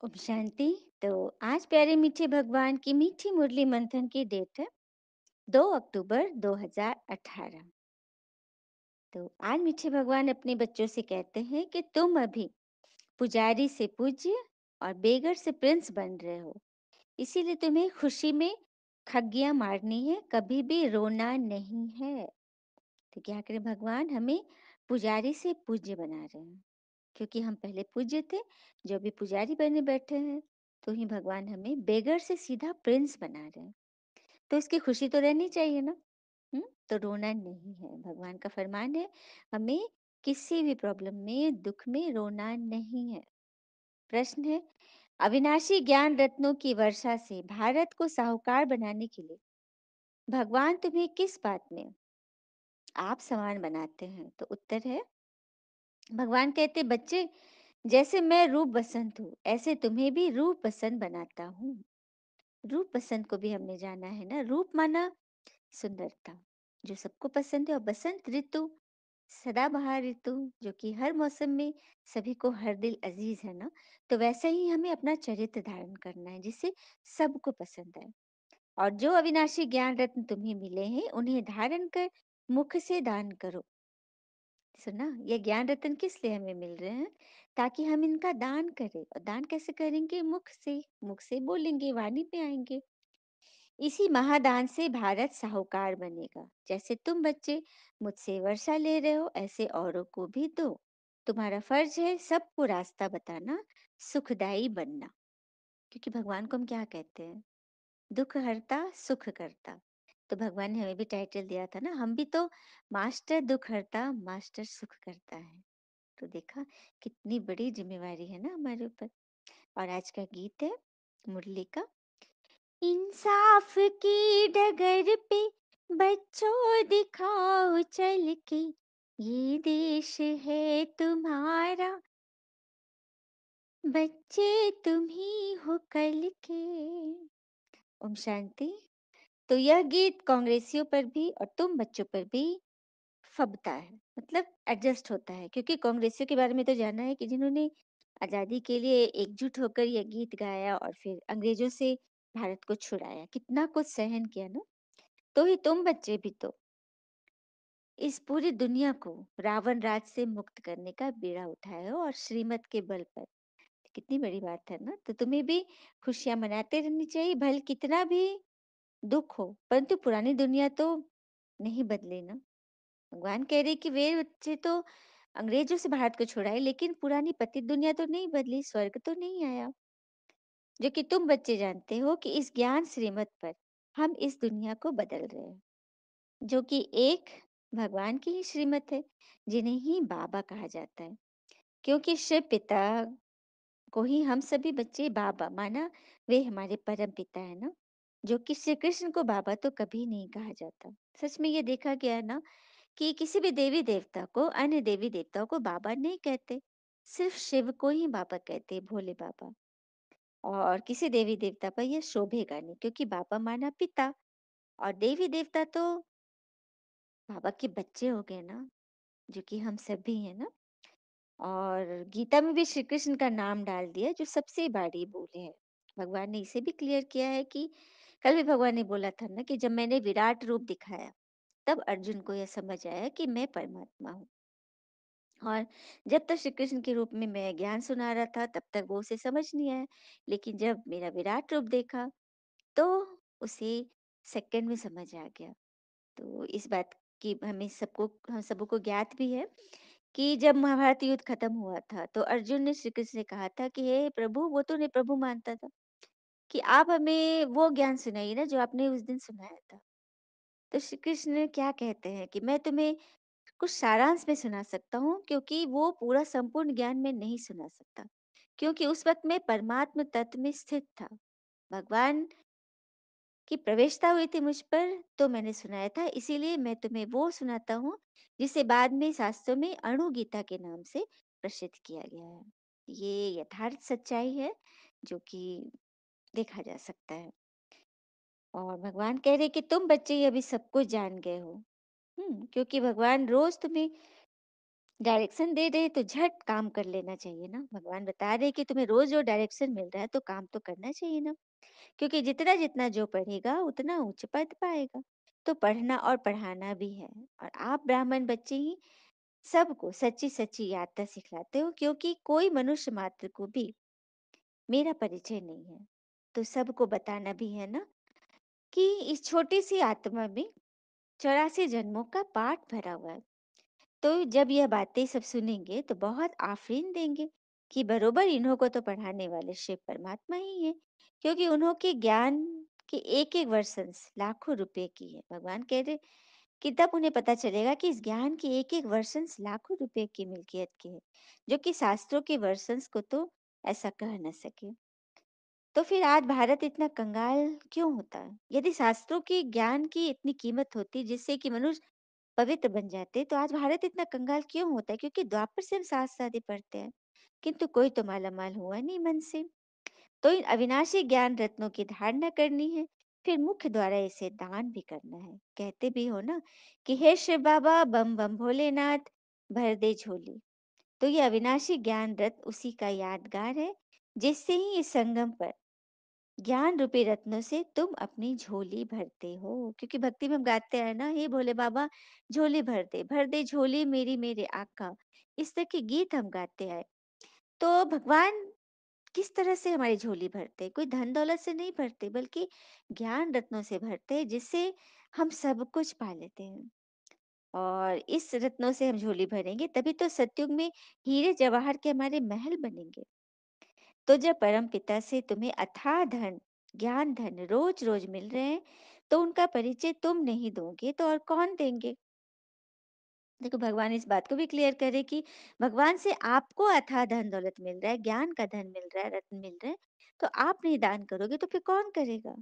ओम शांति। तो आज प्यारे मीठे भगवान की मीठी मुरली मंथन की डेट है 2 अक्टूबर 2018। तो आज मीठे भगवान अपने बच्चों से कहते हैं कि तुम अभी पुजारी से पूज्य और बेगर से प्रिंस बन रहे हो, इसीलिए तुम्हें खुशी में खग्गियां मारनी है, कभी भी रोना नहीं है। तो क्या करें, भगवान हमें पुजारी से पूज्य बना रहे हैं क्योंकि हम पहले पूज्य थे, जो अभी पुजारी बने बैठे हैं। तो ही भगवान हमें बेगर से सीधा प्रिंस बना रहे हैं, तो इसकी खुशी तो रहनी चाहिए ना। तो रोना नहीं है, भगवान का फरमान है, हमें किसी भी प्रॉब्लम में, दुख में रोना नहीं है। प्रश्न है, अविनाशी ज्ञान रत्नों की वर्षा से भारत को साहूकार बनाने के लिए भगवान तुम्हें किस बात में आप समान बनाते हैं? तो उत्तर है, भगवान कहते, बच्चे, जैसे मैं रूप बसंत हूँ, ऐसे तुम्हें भी रूप बसंत बनाता हूँ। रूप बसंत को भी हमने जाना है ना, रूप माना सुंदरता, जो सबको पसंद है, और बसंत ऋतु, सदाबहार ऋतु, जो कि हर मौसम में सभी को हर दिल अजीज है ना। तो वैसे ही हमें अपना चरित्र धारण करना है जिससे सबको पसंद आए। और जो अविनाशी ज्ञान रत्न तुम्हें मिले हैं, उन्हें धारण कर मुख से दान करो। सुना, ये ज्ञान रत्न किस लिए हमें मिल रहे हैं? ताकि हम इनका दान करें। और दान कैसे करेंगे? मुख से बोलेंगे, वाणी पे आएंगे। इसी महादान से भारत साहूकार बनेगा। जैसे तुम बच्चे मुझसे वर्षा ले रहे हो, ऐसे औरों को भी दो। तुम्हारा फर्ज है सबको रास्ता बताना, सुखदाई बनना। क्योंकि भगवान को हम क्या कहते हैं? दुख हरता सुख करता। तो भगवान ने हमें भी टाइटल दिया था ना, हम भी तो मास्टर दुख हरता मास्टर सुख करता है। तो देखा, कितनी बड़ी जिम्मेवारी है ना हमारे ऊपर। और आज का गीत है मुरली का, इंसाफ की डगर पे बच्चों दिखाओ चल के, ये देश है तुम्हारा, बच्चे तुम ही हो कल के। ओम शांति। तो यह गीत कांग्रेसियों पर भी और तुम बच्चों पर भी फबता है, मतलब एडजस्ट होता है, क्योंकि कांग्रेसियों के बारे में तो जाना है कि जिन्होंने आजादी के लिए एकजुट होकर यह गीत गाया और फिर अंग्रेजों से भारत को छुड़ाया, कितना कुछ सहन किया ना। तो ही तुम बच्चे भी तो इस पूरी दुनिया को रावण राज से मुक्त करने का बीड़ा उठाए हो, और श्रीमत के बल पर। कितनी बड़ी बात है ना। तो तुम्हें भी खुशियां मनाते रहनी चाहिए, भले कितना भी दुख हो, परंतु पुरानी दुनिया तो नहीं बदले ना। भगवान कह रहे कि वे बच्चे तो अंग्रेजों से भारत को छुड़ाए, लेकिन पुरानी पतित दुनिया तो नहीं बदली, स्वर्ग तो नहीं आया। जो कि तुम बच्चे जानते हो कि इस ज्ञान श्रीमत पर हम इस दुनिया को बदल रहे हैं, जो कि एक भगवान की ही श्रीमत है, जिन्हें ही बाबा कहा जाता है। क्योंकि शिव पिता को ही हम सभी बच्चे बाबा माना, वे हमारे परम पिता है ना। जो कि श्री कृष्ण को बाबा तो कभी नहीं कहा जाता। सच में ये देखा गया है ना कि किसी भी देवी देवता को अन्य देवी देवताओं को बाबा नहीं कहते, सिर्फ शिव को ही बाबा कहते, भोले बाबा। और किसी देवी देवता पर यह शोभेगा नहीं, क्योंकि बाबा माना पिता, और देवी देवता तो बाबा के बच्चे हो गए ना, जो कि हम सभी हैं ना। और गीता में भी श्री कृष्ण का नाम डाल दिया, जो सबसे बड़ी बोले है। भगवान ने इसे भी क्लियर किया है कि कल भी भगवान ने बोला था ना कि जब मैंने विराट रूप दिखाया, तब अर्जुन को यह समझ आया कि मैं परमात्मा हूँ। और जब तक श्री कृष्ण के रूप में मैं ज्ञान सुना रहा था, तब तक वो उसे समझ नहीं आया। लेकिन जब मेरा विराट रूप देखा, तो उसे सेकंड में समझ आ गया। तो इस बात की हमें सबको, हम सबको ज्ञात भी है कि जब महाभारत युद्ध खत्म हुआ था, तो अर्जुन ने श्री कृष्ण से कहा था कि हे प्रभु, वो तो उन्हें प्रभु मानता था, कि आप हमें वो ज्ञान सुनाइए ना जो आपने उस दिन सुनाया था। तो श्री कृष्ण क्या कहते हैं कि मैं तुम्हें कुछ सारांश में सुना सकता हूँ, क्योंकि वो पूरा संपूर्ण ज्ञान में नहीं सुना सकता, क्योंकि उस वक्त मैं परमात्म तत्व में स्थित था। भगवान की प्रवेशता हुई थी मुझ पर, तो मैंने सुनाया था। इसीलिए मैं तुम्हें वो सुनाता हूँ जिसे बाद में शास्त्रों में अणु गीता के नाम से प्रसिद्ध किया गया है। ये यथार्थ सच्चाई है, जो कि देखा जा सकता है। और भगवान कह रहे कि तुम बच्चे ये अभी सब कुछ जान गए हो। क्योंकि भगवान रोज तुम्हें डायरेक्शन दे रहे हैं तो झट काम कर लेना चाहिए ना। भगवान बता रहे हैं कि तुम्हें रोज़-रोज़ डायरेक्शन मिल रहा है तो काम तो करना चाहिए ना। क्योंकि जितना-जितना जो पढ़ेगा उतना उच्च पद पाएगा। तो पढ़ना और पढ़ाना भी है। और आप ब्राह्मण बच्चे ही सबको सच्ची-सच्ची यात्रा सिखलाते हो, क्योंकि कोई मनुष्य मात्र को भी मेरा परिचय नहीं है। तो सबको बताना भी है ना कि इस छोटी-सी आत्मा में 84 जन्मों का पाठ भरा हुआ है। तो जब यह बातें सब सुनेंगे तो बहुत आफरीन देंगे कि बरोबर इन्हों को तो पढ़ाने वाले शिव परमात्मा ही है, क्योंकि उन्हों के ज्ञान की एक-एक वर्सन्स लाखों रुपए की है। भगवान कह रहे कि तब उन्हें पता चलेगा कि इस ज्ञान की एक-एक वर्सन्स लाखों रुपए की मिल्कियत की है, जो कि शास्त्रों के वर्सन्स को तो ऐसा कह न सके। तो फिर आज भारत इतना कंगाल क्यों होता है? यदि शास्त्रों की ज्ञान की इतनी कीमत होती जिससे कि मनुष्य पवित्र बन जाते, तो आज भारत इतना कंगाल क्यों होता है? क्योंकि द्वापर से हम शास्त्र पढ़ते हैं, किंतु कोई तो मालामाल हुआ नहीं मन से। तो इन अविनाशी ज्ञान रत्नों की धारणा करनी है, फिर मुख्य द्वारा इसे दान भी करना है। कहते भी हो ना कि हे शिव बाबा बम बम भोलेनाथ भर दे झोली। तो ये अविनाशी ज्ञान रत्न उसी का यादगार है, जिससे ही इस संगम पर ज्ञान रूपी रत्नों से तुम अपनी झोली भरते हो। क्योंकि भक्ति में हम गाते हैं ना, हे भोले बाबा झोली भर दे झोली मेरी मेरे आका। इस तरह के गीत हम गाते हैं। तो भगवान किस तरह से हमारी झोली भरते हैं? कोई धन दौलत से नहीं भरते, बल्कि ज्ञान रत्नों से भरते हैं, जिससे हम सब कुछ पा लेते हैं। और इस रत्नों से हम झोली भरेंगे तभी तो सतयुग में हीरे जवाहर के हमारे महल बनेंगे। तो जब परम पिता से तुम्हें अथाह धन, ज्ञान धन रोज रोज मिल रहे हैं, तो उनका परिचय तुम नहीं दोगे तो और कौन देंगे? देखो भगवान इस बात को भी क्लियर करे कि भगवान से आपको अथाह धन दौलत मिल रहा है, ज्ञान का धन मिल रहा है, रत्न मिल रहे हैं, तो आप नहीं दान करोगे तो फिर कौन करेगा?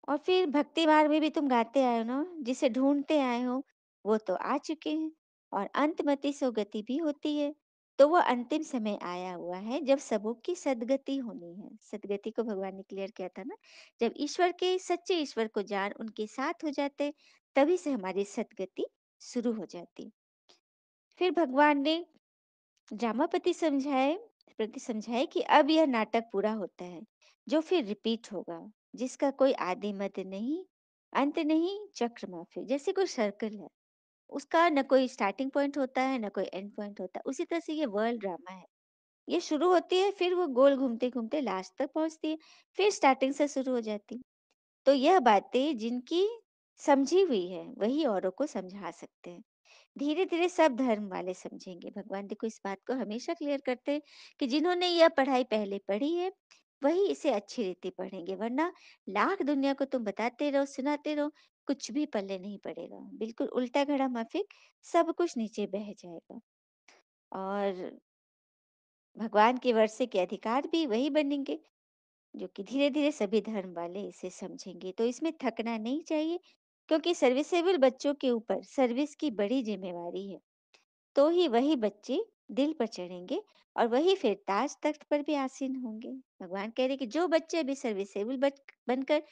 और फिर भक्ति मार्ग में भी तुम गाते आए हो ना, जिसे ढूंढते आए हो वो तो आ चुके हैं। और अंतमति सो गति भी होती है। तो वो अंतिम समय आया हुआ है जब सबों की सदगति होनी है। सदगति को भगवान ने क्लियर किया था ना, जब ईश्वर के सच्चे ईश्वर को जान उनके साथ हो जाते, तभी से हमारी सदगति शुरू हो जाती। फिर भगवान ने जामापति समझाए कि अब यह नाटक पूरा होता है, जो फिर रिपीट होगा, जिसका कोई आदि मध्य नहीं, अंत नहीं, चक्र में फिर जैसे कोई सर्कल है, उसका न कोई स्टार्टिंग पॉइंट होता है न कोई एंड पॉइंट होता है। उसी तरह से ये वर्ल्ड ड्रामा है। ये शुरू होती है, फिर वो गोल घूमते घूमते लास्ट तक पहुंचती है, फिर स्टार्टिंग से शुरू हो जाती। तो यह बातें जिनकी समझी हुई है वही औरों को समझा सकते हैं। धीरे-धीरे सब धर्म वाले समझेंगे। भगवान देखो इस बात को हमेशा क्लियर करते हैं कि जिन्होंने यह पढ़ाई पहले पढ़ी है, वही इसे अच्छी रीति पढ़ेंगे, वरना लाख दुनिया को तुम बताते रहो, सुनाते रहो, कुछ भी पल्ले नहीं पड़ेगा। बिल्कुल उल्टा घड़ा माफिक, सब कुछ नीचे बह जाएगा। और भगवान के वर्षे के अधिकार भी वही बनेंगे, जो कि धीरे-धीरे सभी धर्म वाले इसे समझेंगे। तो इसमें थकना नहीं चाहिए, क्योंकि सर्विसेबल बच्चों के ऊपर सर्विस की बड़ी जिम्मेवारी है। तो ही वही बच्चे दिल पर चढ़ेंगे और वही फिर ताज तख्त पर भी आसीन होंगे। भगवान कह रहे कि जो बच्चे अभी सर्विसेबल बनकर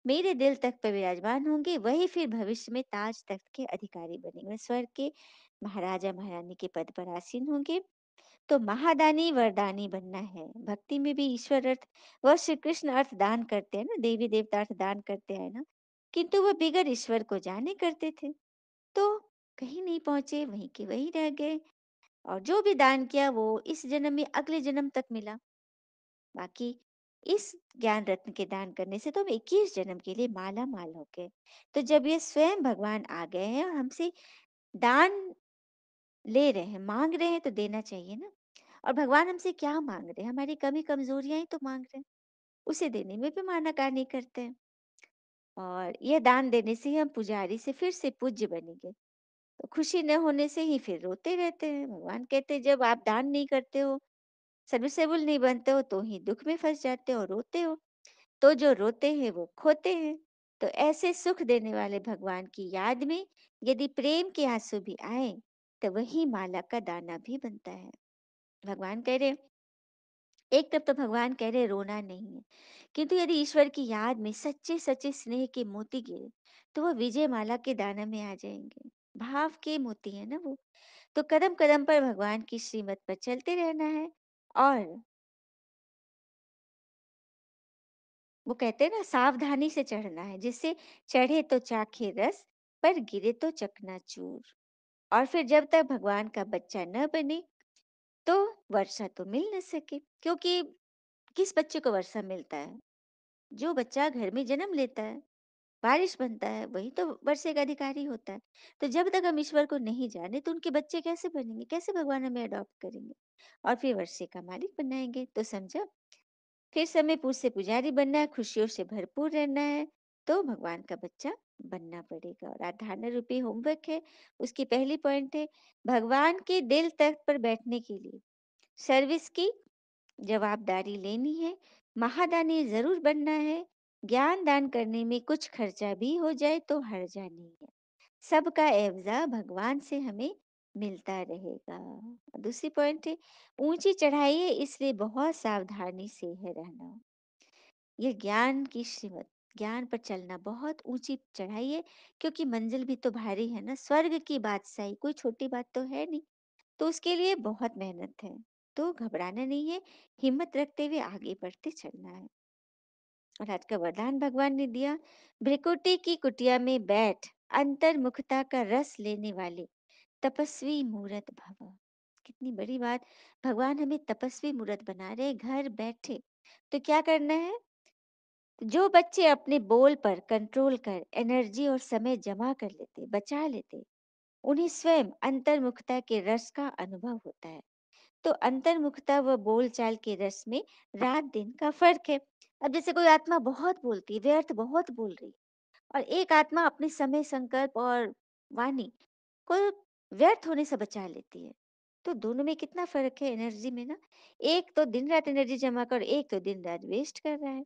मेरे दिल तक पर विराजमान होंगे, वही फिर भविष्य में ताज तख्त के अधिकारी बनेंगे, स्वर्ग के महाराजा महारानी के पद पर आसीन होंगे। तो महादानी वरदानी बनना है। भक्ति में भी ईश्वर अर्थ वह श्री कृष्ण अर्थ दान करते हैं ना, देवी देवता अर्थ दान करते हैं ना, किंतु वह बिगर ईश्वर को जाने करते थे। तो कहीं नहीं पहुंचे, वहीं के वहीं रह गए। और जो भी दान किया वो इस जन्म में अगले जन्म तक मिला। बाकी इस ज्ञान रत्न के दान करने से तो हम 21 जन्म के लिए माला माल हो गए। तो जब ये स्वयं भगवान आ गए हैं और हमसे दान ले रहे हैं, मांग रहे हैं, तो देना चाहिए ना। और भगवान हमसे क्या मांग रहे हैं? हमारी कमी कमजोरियां ही तो मांग रहे हैं। उसे देने में भी मानाकानी करते हैं। और यह दान देने से ही हम पुजारी से फिर से पूज्य बनेंगे। तो खुशी न होने से ही फिर रोते रहते हैं। भगवान कहते हैं जब आप दान नहीं करते हो, सर्विसेबल नहीं बनते हो, तो ही दुख में फंस जाते हो और रोते हो। तो जो रोते हैं वो खोते हैं। तो ऐसे सुख देने वाले भगवान की याद में यदि प्रेम के आंसू भी आए, तो वही माला का दाना भी बनता है। भगवान कह रहे, एक तरफ तो भगवान कह रहे रोना नहीं है, किंतु यदि ईश्वर की याद में सच्चे सच्चे स्नेह के मोती गिरे, तो वो विजय माला के दाना में आ जाएंगे। भाव के मोती है ना वो। तो कदम-कदम पर भगवान की श्रीमत पर चलते रहना है और वो कहते हैं ना सावधानी से चढ़ना है, जिससे चढ़े तो चाखे रस, पर गिरे तो चकनाचूर। और फिर जब तक भगवान का बच्चा न बने, तो वर्षा तो मिल न सके, क्योंकि किस बच्चे को वर्षा मिलता है? जो बच्चा घर में जन्म लेता है, बारिश बनता है, वही तो वर्षे का अधिकारी होता है। तो जब तक हम ईश्वर को नहीं जाने, तो उनके बच्चे कैसे बनेंगे? कैसे भगवान हमें अडॉप्ट करेंगे और फिर वर्षे का मालिक बनाएँगे? तो समझा? फिर समय पूज से पुजारी बनना है, खुशियों से भरपूर रहना है, तो भगवान का बच्चा बनना पड़ेगा। और आधार रूपी होमवर्क है, उसकी पहली पॉइंट है, भगवान के दिल तख्त पर बैठने के लिए सर्विस की जवाबदारी लेनी है, महादानी जरूर बनना है, ज्ञान दान करने में कुछ खर्चा भी हो जाए तो हर्जा नहीं है, सबका एवजा भगवान से हमें मिलता रहेगा। दूसरी पॉइंट है, ऊंची चढ़ाई है इसलिए बहुत सावधानी से है रहना। ये ज्ञान की श्रीमत, ज्ञान पर चलना बहुत ऊंची चढ़ाई है, क्योंकि मंजिल भी तो भारी है ना, स्वर्ग की बादशाही कोई छोटी बात तो है नहीं। तो उसके लिए बहुत मेहनत है, तो घबराना नहीं है, हिम्मत रखते हुए आगे बढ़ते चलना है। और आज का वरदान भगवान ने दिया, भ्रिकुटी की कुटिया में बैठ अंतर्मुखता का रस लेने वाले तपस्वी मूरत भव। कितनी बड़ी बात, भगवान हमें तपस्वी मूरत बना रहे घर बैठे। तो क्या करना है? जो बच्चे अपने बोल पर कंट्रोल कर एनर्जी और समय जमा कर लेते, बचा लेते, उन्हें स्वयं अंतर्मुखता के रस का अनुभव होता है। तो अंतर्मुखता व बोलचाल के रस में रात दिन का फर्क है। अब जैसे कोई आत्मा बहुत बोलती है, व्यर्थ बहुत बोल रही, और एक आत्मा अपने समय संकल्प और वाणी को व्यर्थ होने से बचा लेती है। तो दोनों में कितना फर्क है एनर्जी में ना। एक तो दिन रात एनर्जी जमा कर, एक तो दिन रात वेस्ट कर रहा है।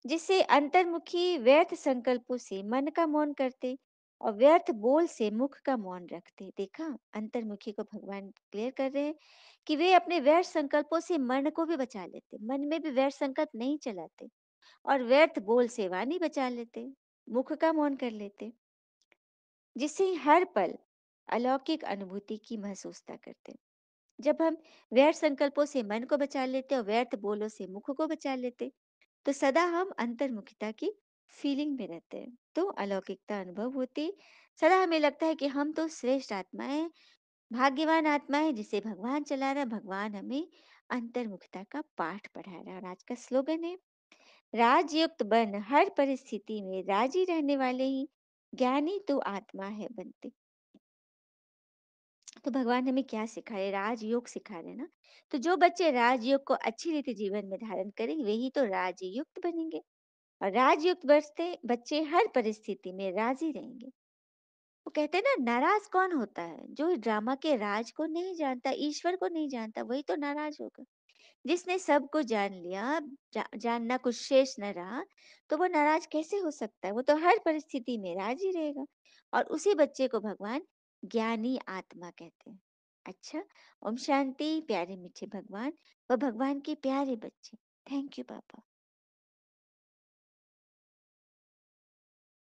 जिससे अंतर्मुखी व्यर्थ संकल्पों से मन का मौन करते और व्यर्थ बोल से मुख का मौन रखते। देखा, अंतर्मुखी को भगवान क्लियर कर रहे हैं कि वे अपने व्यर्थ संकल्पों से मन को भी बचा लेते, मन में भी व्यर्थ संकल्प नहीं चलाते, और व्यर्थ बोल से वाणी बचा लेते, मुख का मौन कर लेते, जिससे हर पल अलौकिक अनुभूति की महसूसता करते। जब हम व्यर्थ संकल्पों से मन को बचा लेते और व्यर्थ बोलों से मुख को बचा लेते, तो सदा हम अंतर्मुखता की फीलिंग में रहते हैं, तो अलौकिकता अनुभव होती। सदा हमें लगता है कि हम तो श्रेष्ठ आत्मा है, भाग्यवान आत्मा है जिसे भगवान चला रहा है, भगवान हमें अंतर्मुखता का पाठ पढ़ा रहा है। और आज का स्लोगन है, राजयुक्त बन हर परिस्थिति में राजी रहने वाले ही ज्ञानी तो आत्मा है बनते। तो भगवान हमें क्या सिखा रहे? राजयोग सिखा रहे ना। तो जो बच्चे राजयोग को अच्छी रीति जीवन में धारण करेंगे, वही तो राजयुक्त बनेंगे। और राजयुक्त बचते बच्चे हर परिस्थिति में राजी रहेंगे। वो कहते हैं ना, नाराज कौन होता है? जो ड्रामा के राज को नहीं जानता, ईश्वर को नहीं जानता, वही तो नाराज होगा। जिसने सबको जान लिया, जानना कुछ शेष न रहा, तो वो नाराज कैसे हो सकता है? वो तो हर परिस्थिति में राजी रहेगा। और उसी बच्चे को भगवान ज्ञानी आत्मा कहते हैं। अच्छा, ओम शांति। प्यारे मीठे भगवान व भगवान के प्यारे बच्चे, थैंक यू पापा।